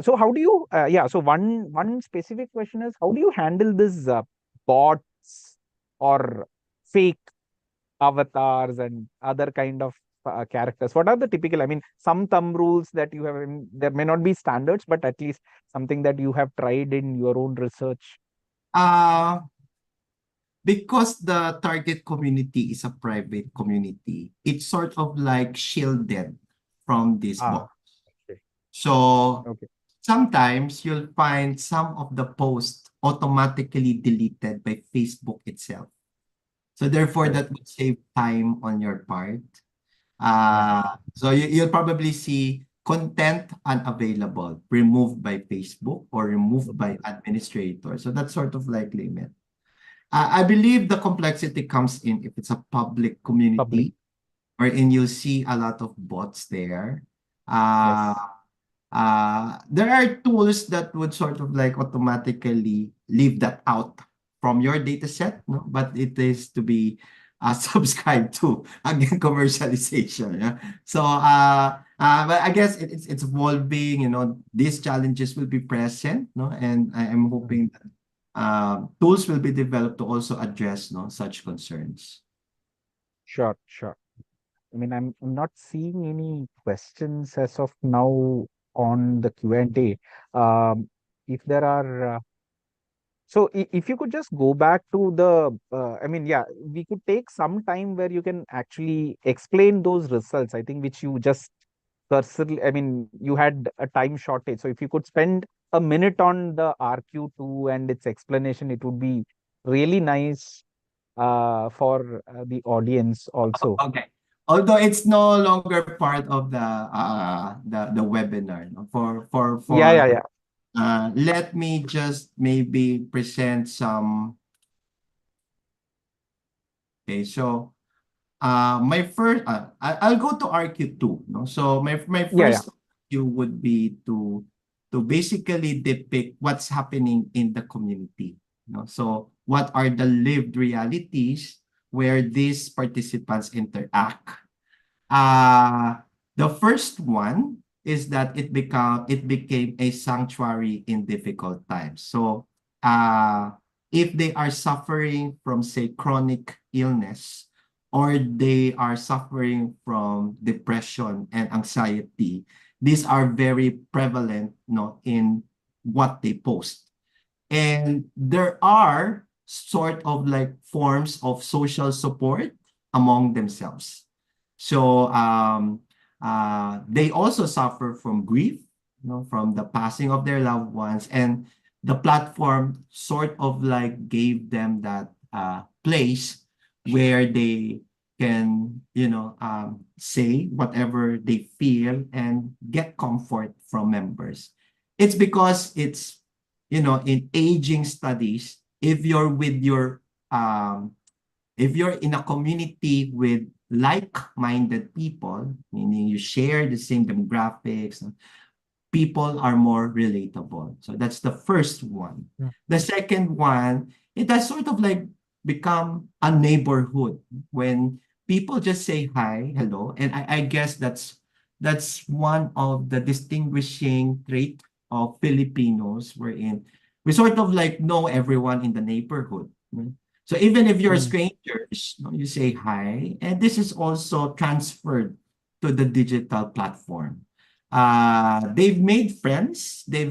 [SPEAKER 1] So how do you yeah, so one specific question is, how do you handle this bots or fake avatars and other kind of characters? What are the typical, I mean, some thumb rules that you have there may not be standards, but at least something that you have tried in your own research?
[SPEAKER 2] Uh, because the target community is a private community, it's sort of like shielded from this
[SPEAKER 1] Ah,
[SPEAKER 2] bot.
[SPEAKER 1] okay.
[SPEAKER 2] So
[SPEAKER 1] Okay.
[SPEAKER 2] sometimes you'll find some of the posts automatically deleted by Facebook itself. So therefore,
[SPEAKER 1] Right.
[SPEAKER 2] that would save time on your part.
[SPEAKER 1] Yeah.
[SPEAKER 2] So you'll probably see content unavailable, removed by Facebook or removed by administrator. So that's sort of like limit. I believe the complexity comes in if it's a public
[SPEAKER 1] Public.
[SPEAKER 2] community, wherein you'll see a lot of bots there. Uh,
[SPEAKER 1] Yes.
[SPEAKER 2] there are tools that would sort of like automatically leave that out from your data set, no? But it is to be subscribed to, again, commercialization. Yeah? So, but I guess it's evolving, these challenges will be present, no? And I'm
[SPEAKER 1] Mm.
[SPEAKER 2] hoping that tools will be developed to also address, no, such concerns.
[SPEAKER 1] Sure, sure. I mean, I'm not seeing any questions as of now on the Q&A. If there are, so if you could just go back to the, I mean, yeah, we could take some time where you can actually explain those results, I think, which you just cursorily, I mean, you had a time shortage. So if you could spend a minute on the RQ2 and its explanation, it would be really nice for the audience also.
[SPEAKER 2] Okay. Although it's no longer part of the webinar, no?
[SPEAKER 1] Yeah, yeah, yeah.
[SPEAKER 2] Let me just maybe present some. Okay, so my first I'll go to RQ2, no? So my
[SPEAKER 1] Yeah, yeah.
[SPEAKER 2] first RQ would be to basically depict what's happening in the community, no? So what are the lived realities where these participants interact. Uh, the first one is that it became a sanctuary in difficult times. So if they are suffering from, say, chronic illness, or they are suffering from depression and anxiety, these are very prevalent, no, in what they post. And there are sort of like forms of social support among themselves. So they also suffer from grief, from the passing of their loved ones, and the platform sort of like gave them that place where they can, say whatever they feel and get comfort from members. It's because it's, in aging studies, if you're with your if you're in a community with like-minded people, meaning you share the same demographics, people are more relatable. So that's the first one.
[SPEAKER 1] Mm.
[SPEAKER 2] The second one, it has sort of like become a neighborhood when people just say hi, hello, and I guess that's one of the distinguishing trait of Filipinos, wherein we sort of like know everyone in the neighborhood. So even if you're
[SPEAKER 1] Mm.
[SPEAKER 2] strangers, you say hi, and this is also transferred to the digital platform. They've made friends, they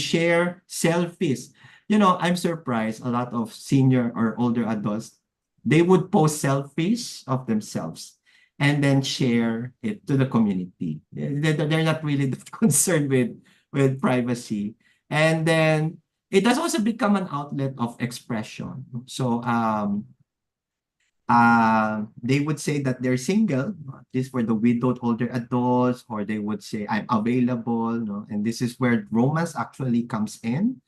[SPEAKER 2] share selfies. I'm surprised a lot of senior or older adults, they would post selfies of themselves and then share it to the community. They're not really that concerned with privacy. And then it has also become an outlet of expression. So they would say that they're single, this for the widowed older adults, or they would say I'm available, no? And this is where romance actually comes in.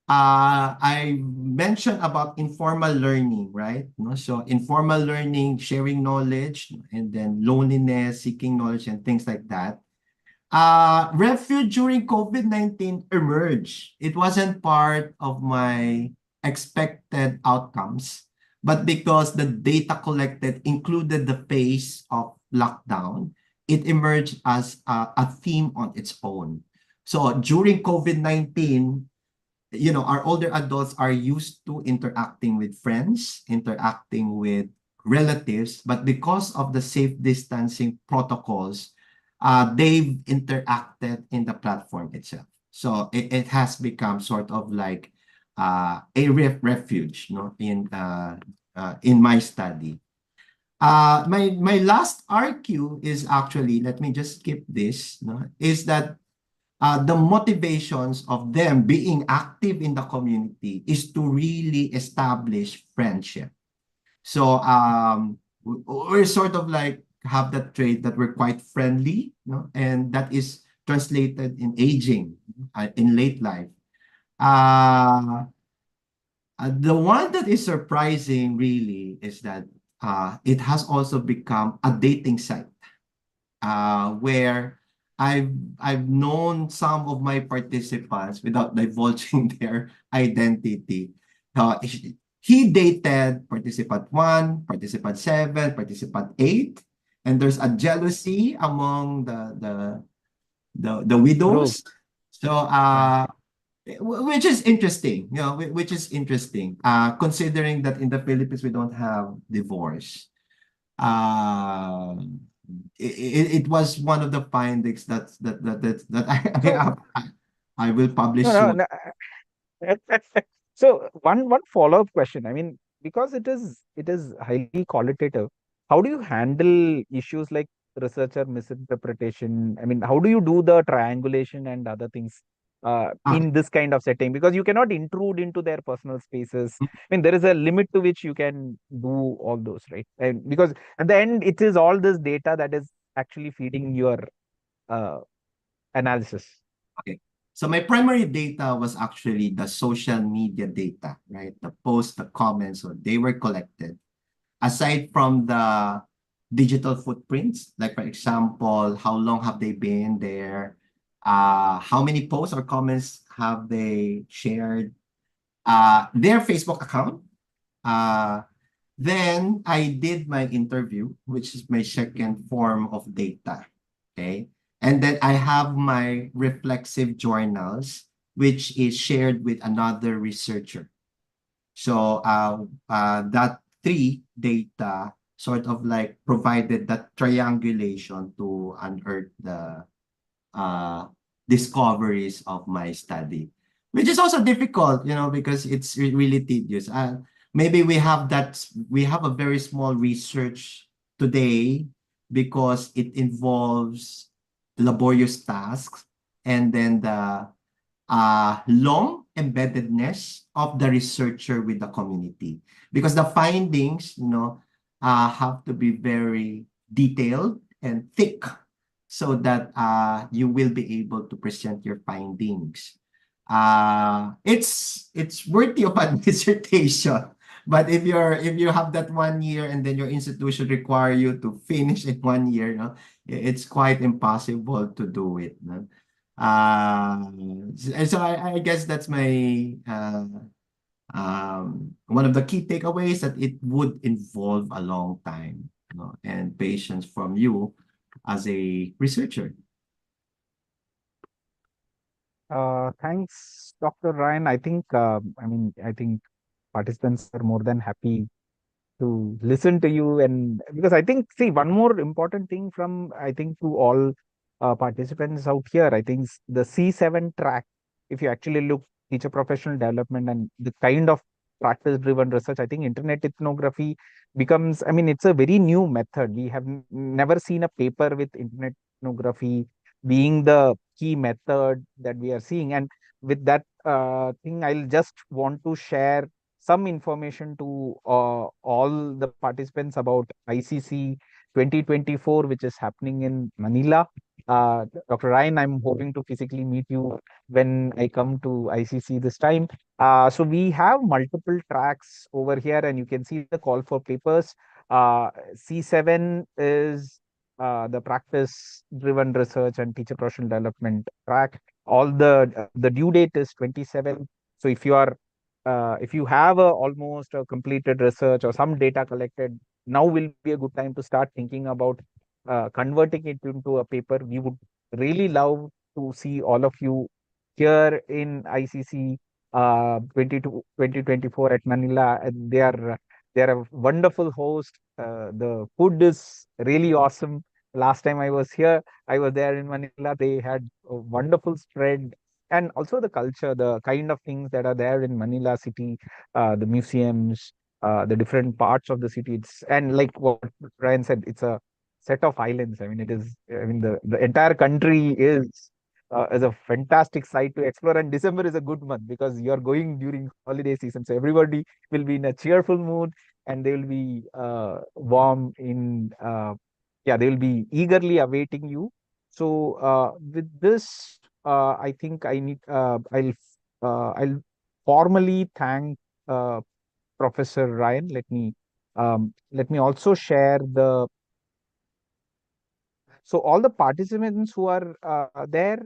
[SPEAKER 2] I mentioned about informal learning, right? No? So informal learning, sharing knowledge, and then loneliness, seeking knowledge, and things like that. Refuge during COVID-19 emerged. It wasn't part of my expected outcomes, but because the data collected included the phase of lockdown, it emerged as a theme on its own. So during COVID-19, our older adults are used to interacting with friends, interacting with relatives, but because of the safe distancing protocols, they've interacted in the platform itself. So it has become sort of like a refuge, in my study. My last RQ is actually, let me just skip this, is that the motivations of them being active in the community is to really establish friendship. So we're sort of like have that trait that we're quite friendly, and that is translated in aging, in late life. Uh, the one that is surprising really is that it has also become a dating site where I've known some of my participants without divulging their identity. He dated participant 1, participant 7, participant 8, and there's a jealousy among the
[SPEAKER 1] Group.
[SPEAKER 2] widows. So
[SPEAKER 1] Yeah.
[SPEAKER 2] which is interesting, which is interesting. Considering that in the Philippines we don't have divorce. Um, it was one of the findings that I will
[SPEAKER 1] No,
[SPEAKER 2] publish
[SPEAKER 1] no,
[SPEAKER 2] soon.
[SPEAKER 1] no. So one follow-up question. I mean, because it is highly qualitative, how do you handle issues like researcher misinterpretation? I mean, how do you do the triangulation and other things
[SPEAKER 2] Okay.
[SPEAKER 1] in this kind of setting? Because you cannot intrude into their personal spaces. I mean, there is a limit to which you can do all those, right? And because at the end, it is all this data that is actually feeding your uh, analysis.
[SPEAKER 2] Okay. So my primary data was actually the social media data, right? The posts, the comments, so they were collected. Aside from the digital footprints, like for example, how long have they been there? How many posts or comments have they shared? Their Facebook account. Uh, then I did my interview, which is my second form of data. Okay. And then I have my reflexive journals, which is shared with another researcher. So that three data sort of like provided that triangulation to unearth the uh, discoveries of my study, which is also difficult, because it's really tedious. Maybe we have a very small research today because it involves laborious tasks, and then the long embeddedness of the researcher with the community, because the findings, have to be very detailed and thick so that you will be able to present your findings. It's worthy of a dissertation, but if you have that 1 year and then your institution require you to finish in 1 year, it's quite impossible to do it. No? So I guess that's my one of the key takeaways, that it would involve a long time, and patience from you as a researcher.
[SPEAKER 1] Thanks, Dr. Ryan. I think participants are more than happy to listen to you. And because I think, see, one more important thing from, I think, to all participants out here, I think the C7 track, if you actually look teacher professional development and the kind of practice driven research, I think internet ethnography becomes, I mean, it's a very new method. We have never seen a paper with internet ethnography being the key method that we are seeing. And with that thing, I'll just want to share some information to all the participants about ICC 2024, which is happening in Manila. Dr. Ryan, I'm hoping to physically meet you when I come to ICC this time. So we have multiple tracks over here, and you can see the call for papers. C7 is the practice-driven research and teacher professional development track. All the due date is 27. So if you have almost a completed research or some data collected, now will be a good time to start thinking about converting it into a paper. We would really love to see all of you here in ICC 2024 at Manila. And they are a wonderful host. The food is really awesome. Last time I was here, I was there in Manila. They had a wonderful spread, and also the culture, the kind of things that are there in Manila city, the museums, the different parts of the city. And like what Ryan said, it's a set of islands. I mean, it is. I mean, the entire country is a fantastic site to explore. And December is a good month because you are going during holiday season, so everybody will be in a cheerful mood, and they will be warm in. Yeah, they will be eagerly awaiting you. So with this, I think I'll formally thank uh, Professor Ryan. Let me also share the so all the participants who are there.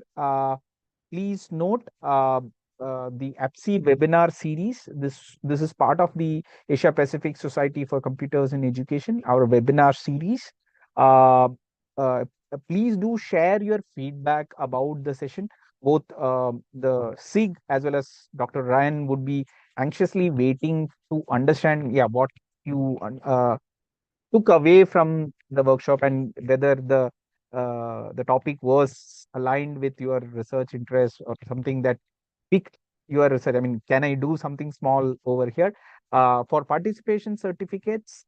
[SPEAKER 1] Please note the APSCE webinar series. This is part of the Asia Pacific Society for Computers in Education, our webinar series. Uh, please do share your feedback about the session. Both the SIG as well as Dr. Ryan would be anxiously waiting to understand, yeah, what you took away from the workshop, and whether the topic was aligned with your research interest or something that piqued your research. I mean, can I do something small over here? For participation certificates,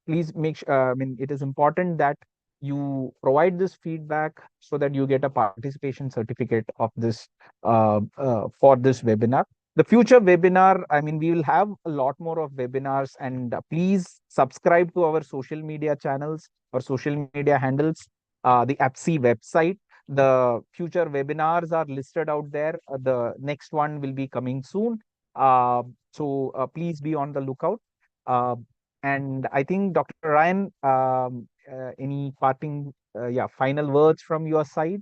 [SPEAKER 1] please make sure, I mean, it is important that you provide this feedback so that you get a participation certificate of this for this webinar. The future webinar, I mean, we will have a lot more of webinars, and please subscribe to our social media channels or social media handles, the APSCE website. The future webinars are listed out there. The next one will be coming soon. So please be on the lookout. Uh, and I think Dr. Ryan, any parting, yeah, final words from your side?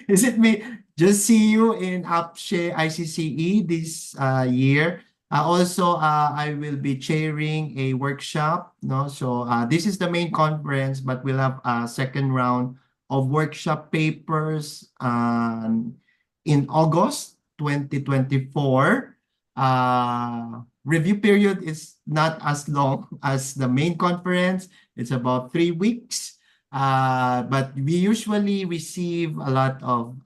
[SPEAKER 2] Is it me? Just see you in APSCE ICCE this year. Also, I will be chairing a workshop. No, so this is the main conference, but we'll have a second round of workshop papers in August 2024. Review period is not as long as the main conference. It's about 3 weeks. But we usually receive a lot of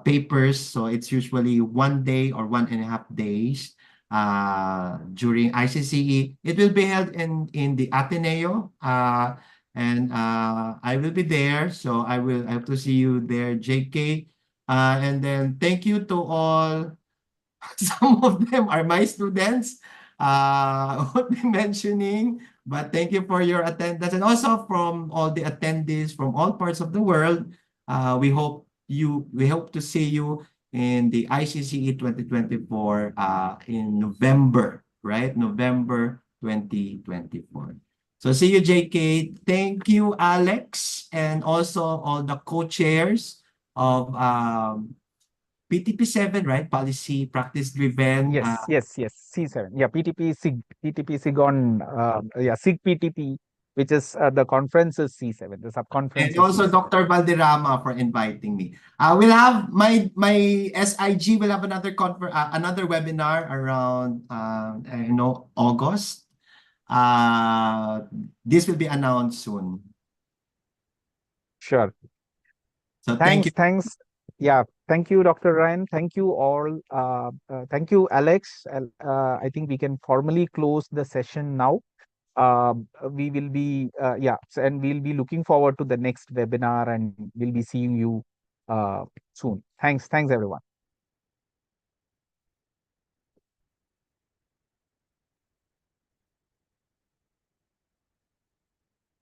[SPEAKER 2] papers, so it's usually 1 day or 1.5 days during ICCE. It will be held in the Ateneo, and I will be there, so I have to see you there, JK. And then thank you to all. Some of them are my students. I won't be mentioning, but thank you for your attendance, and also from all the attendees from all parts of the world. We hope to see you in the ICCE 2024 in November, right? November 2024. So see you, JK. Thank you, Alex, and also all the co-chairs of PTP7, right? Policy practice driven.
[SPEAKER 1] Yes. C7. Yeah, PTP SIG on, yeah, SIG PTP, which is the conference is C7. The
[SPEAKER 2] And
[SPEAKER 1] sub-conference is
[SPEAKER 2] also
[SPEAKER 1] C7.
[SPEAKER 2] Dr. Valderrama for inviting me. We'll have my SIG will have another webinar around August. This will be announced soon.
[SPEAKER 1] Sure.
[SPEAKER 2] So thank you.
[SPEAKER 1] Thanks. Yeah, thank you, Dr. Ryan. Thank you all. Thank you, Alex. I think we can formally close the session now. we will be yeah, and we'll be looking forward to the next webinar, and we'll be seeing you soon. Thanks everyone.